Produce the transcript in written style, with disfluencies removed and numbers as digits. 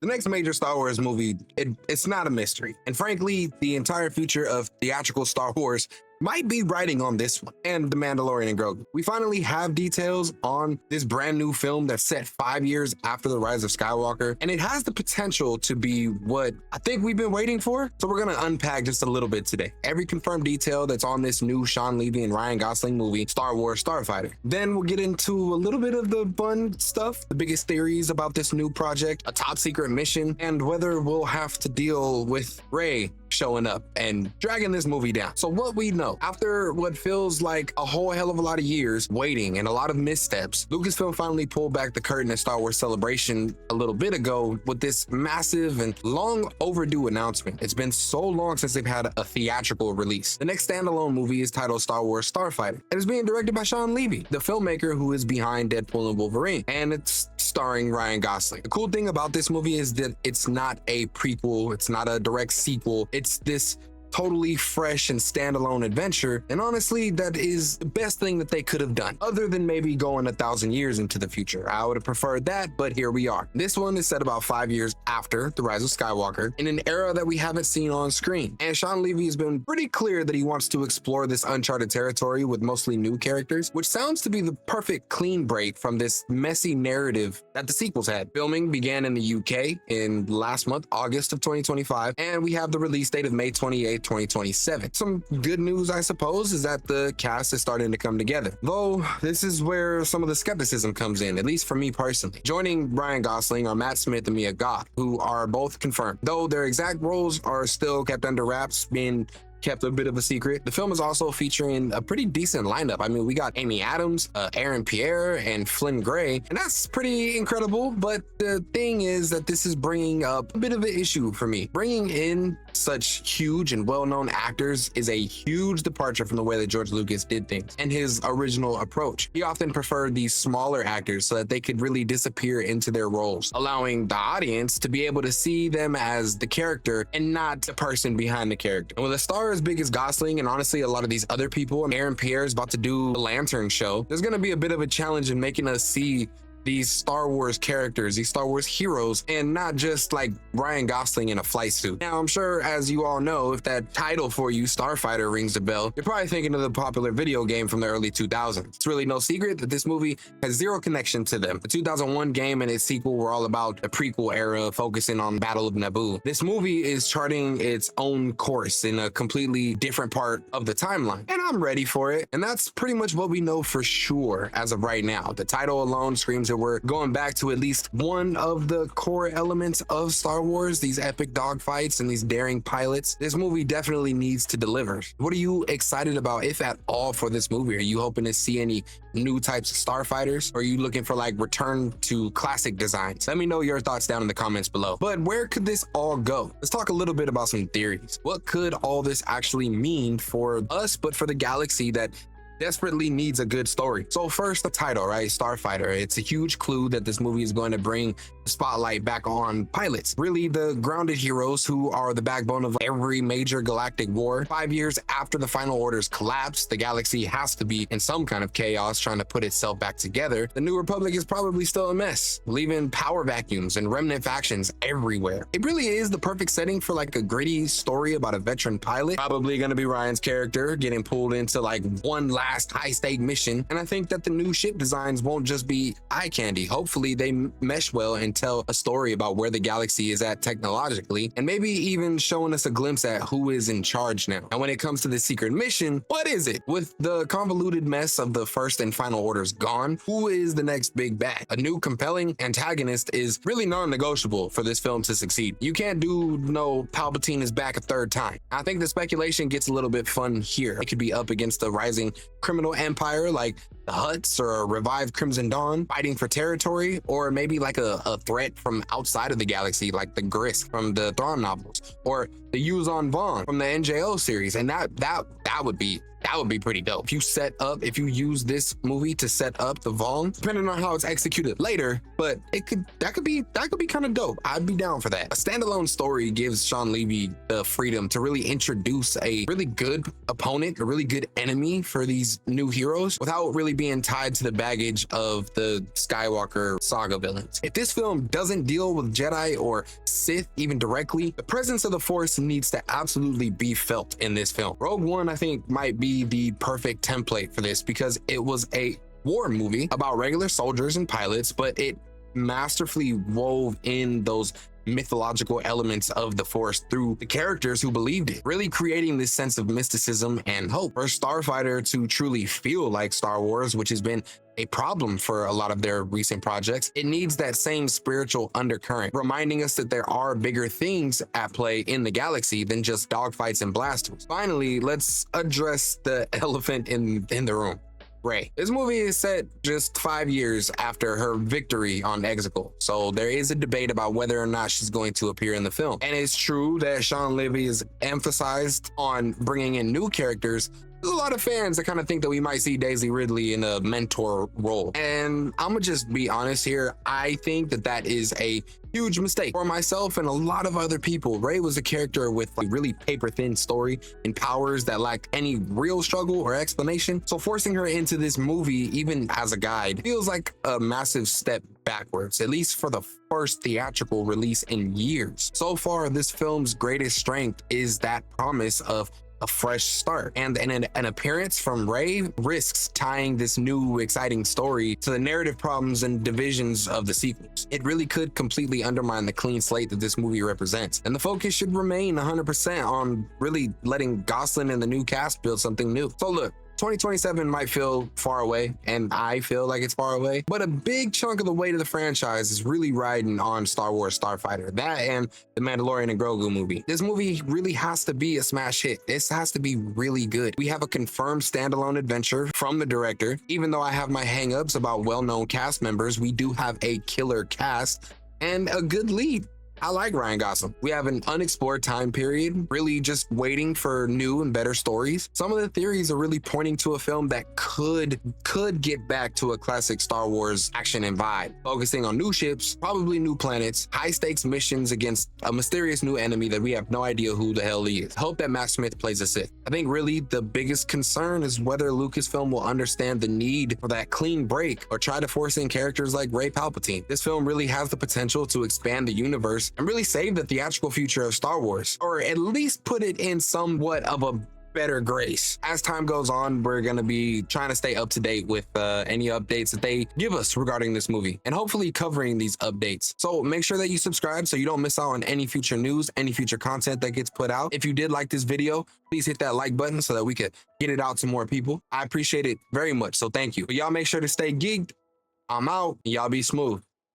The next major Star Wars movie, it's not a mystery. And frankly, the entire future of theatrical Star Wars might be riding on this one and The Mandalorian and Grogu. We finally have details on this brand new film that's set 5 years after the rise of Skywalker, and it has the potential to be what I think we've been waiting for. So we're gonna unpack just a little bit today. Every confirmed detail that's on this new Shawn Levy and Ryan Gosling movie, Star Wars Starfighter. Then we'll get into a little bit of the fun stuff, the biggest theories about this new project, a top secret mission, and whether we'll have to deal with Rey showing up and dragging this movie down. So what we know, after what feels like a whole hell of a lot of years waiting and a lot of missteps, Lucasfilm finally pulled back the curtain at Star Wars Celebration a little bit ago with this massive and long overdue announcement. It's been so long since they've had a theatrical release. The next standalone movie is titled Star Wars Starfighter. It is being directed by Shawn Levy, the filmmaker who is behind Deadpool and Wolverine, and it's starring Ryan Gosling. The cool thing about this movie is that it's not a prequel, it's not a direct sequel, it's this totally fresh and standalone adventure, and honestly that is the best thing that they could have done, other than maybe going 1,000 years into the future. I would have preferred that, but here we are. This one is set about 5 years after the rise of Skywalker, in an era that we haven't seen on screen, and Shawn Levy has been pretty clear that he wants to explore this uncharted territory with mostly new characters, which sounds to be the perfect clean break from this messy narrative that the sequels had. Filming began in the UK in last month, August of 2025, and we have the release date of May 28th, 2027. Some good news, I suppose, is that the cast is starting to come together. Though this is where some of the skepticism comes in, at least for me personally. Joining Ryan Gosling are Matt Smith and Mia Goth, who are both confirmed, though their exact roles are still kept under wraps, being kept a bit of a secret. The film is also featuring a pretty decent lineup. I mean, we got Amy Adams, Aaron Pierre, and Flynn Gray, and that's pretty incredible. But the thing is that this is bringing up a bit of an issue for me. Bringing in such huge and well-known actors is a huge departure from the way that George Lucas did things and his original approach. He often preferred these smaller actors so that they could really disappear into their roles, allowing the audience to be able to see them as the character and not the person behind the character. And with a star as big as Gosling, and honestly a lot of these other people, and Aaron Pierre is about to do a Lantern show, there's going to be a bit of a challenge in making us see these Star Wars characters, these Star Wars heroes, and not just like Ryan Gosling in a flight suit. Now, I'm sure, as you all know, if that title for you, Starfighter, rings a bell, you're probably thinking of the popular video game from the early 2000s. It's really no secret that this movie has zero connection to them. The 2001 game and its sequel were all about the prequel era, focusing on Battle of Naboo. This movie is charting its own course in a completely different part of the timeline, and I'm ready for it. And that's pretty much what we know for sure as of right now. The title alone screams that we're going back to at least one of the core elements of Star Wars, these epic dogfights and these daring pilots. This movie definitely needs to deliver. What are you excited about, if at all, for this movie? Are you hoping to see any new types of starfighters? Or are you looking for like return to classic designs? Let me know your thoughts down in the comments below. But where could this all go? Let's talk a little bit about some theories. What could all this actually mean for us, but for the galaxy that desperately needs a good story? So first, the title, right? Starfighter. It's a huge clue that this movie is going to bring the spotlight back on pilots, really the grounded heroes who are the backbone of every major galactic war. 5 years after the Final Order's collapse, the galaxy has to be in some kind of chaos trying to put itself back together. The New Republic is probably still a mess, leaving power vacuums and remnant factions everywhere. It really is the perfect setting for like a gritty story about a veteran pilot. Probably going to be Ryan's character getting pulled into like one last high-stake mission, and I think that the new ship designs won't just be eye candy. Hopefully they mesh well and tell a story about where the galaxy is at technologically, and maybe even showing us a glimpse at who is in charge now. And when it comes to the secret mission, what is it? With the convoluted mess of the First and Final Orders gone, who is the next big bad? A new compelling antagonist is really non-negotiable for this film to succeed. You can't do no Palpatine is back a third time. I think the speculation gets a little bit fun here. It could be up against the rising criminal empire like the Hutts, or a revived Crimson Dawn fighting for territory, or maybe like a threat from outside of the galaxy like the Grisk from the Thrawn novels, or the Yuuzhan Vong from the NJO series. And that that would be pretty dope. If you use this movie to set up the Vaughn, depending on how it's executed later, but that could be kind of dope. I'd be down for that. A standalone story gives Shawn Levy the freedom to really introduce a really good opponent, a really good enemy for these new heroes without really being tied to the baggage of the Skywalker saga villains. If this film doesn't deal with Jedi or Sith even directly, the presence of the Force needs to absolutely be felt in this film. Rogue One, I think, might be the perfect template for this because it was a war movie about regular soldiers and pilots, but it masterfully wove in those mythological elements of the Force through the characters who believed it, really creating this sense of mysticism and hope. For Starfighter to truly feel like Star Wars, which has been a problem for a lot of their recent projects, it needs that same spiritual undercurrent, reminding us that there are bigger things at play in the galaxy than just dogfights and blasters. Finally, let's address the elephant in the room. Rey. This movie is set just 5 years after her victory on Exegol, so there is a debate about whether or not she's going to appear in the film. And it's true that Shawn Levy is emphasized on bringing in new characters. There's a lot of fans that kind of think that we might see Daisy Ridley in a mentor role. And I'm gonna just be honest here. I think that is a huge mistake. For myself and a lot of other people, Rey was a character with a really paper-thin story and powers that lacked any real struggle or explanation. So forcing her into this movie, even as a guide, feels like a massive step backwards, at least for the first theatrical release in years. So far, this film's greatest strength is that promise of a fresh start, and an appearance from Rey risks tying this new exciting story to the narrative problems and divisions of the sequels. It really could completely undermine the clean slate that this movie represents, and the focus should remain 100% on really letting Gosling and the new cast build something new. So look, 2027 might feel far away, and I feel like it's far away, but a big chunk of the weight of the franchise is really riding on Star Wars Starfighter, that and the Mandalorian and Grogu movie. This movie really has to be a smash hit. This has to be really good. We have a confirmed standalone adventure from the director. Even though I have my hangups about well-known cast members, we do have a killer cast and a good lead. I like Ryan Gosling. We have an unexplored time period, really just waiting for new and better stories. Some of the theories are really pointing to a film that could get back to a classic Star Wars action and vibe, focusing on new ships, probably new planets, high stakes missions against a mysterious new enemy that we have no idea who the hell he is. Hope that Matt Smith plays a Sith. I think really the biggest concern is whether Lucasfilm will understand the need for that clean break or try to force in characters like Rey Palpatine. This film really has the potential to expand the universe and really save the theatrical future of Star Wars, or at least put it in somewhat of a better grace. As time goes on, we're going to be trying to stay up to date with any updates that they give us regarding this movie, and hopefully covering these updates. So make sure that you subscribe so you don't miss out on any future news, any future content that gets put out. If you did like this video, please hit that like button so that we could get it out to more people. I appreciate it very much, so thank you. But y'all make sure to stay geeked. I'm out. Y'all be smooth.